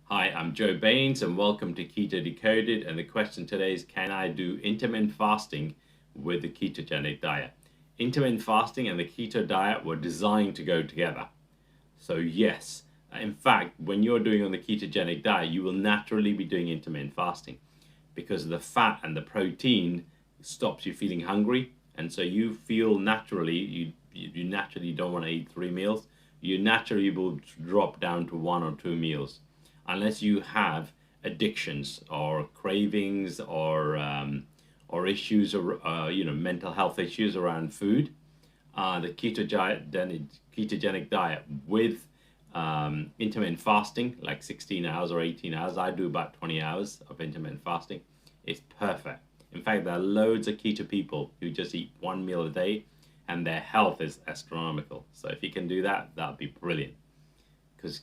Hi, I'm Joe Baines and welcome to Keto Decoded. And the question today is, can I do intermittent fasting with the ketogenic diet? Intermittent fasting and the keto diet were designed to go together. So yes, in fact, when you're doing on the ketogenic diet, you will naturally be doing intermittent fasting because the fat and the protein stops you feeling hungry. And so you feel naturally, you naturally don't want to eat 3 meals. You naturally will drop down to 1 or 2 meals unless you have addictions or cravings or issues or mental health issues around food. The ketogenic diet with intermittent fasting, like 16 hours or 18 hours. I do about 20 hours of intermittent fasting. It's perfect. In fact, there are loads of keto people who just eat 1 meal a day and their health is astronomical. So if you can do that, that'd be brilliant. Because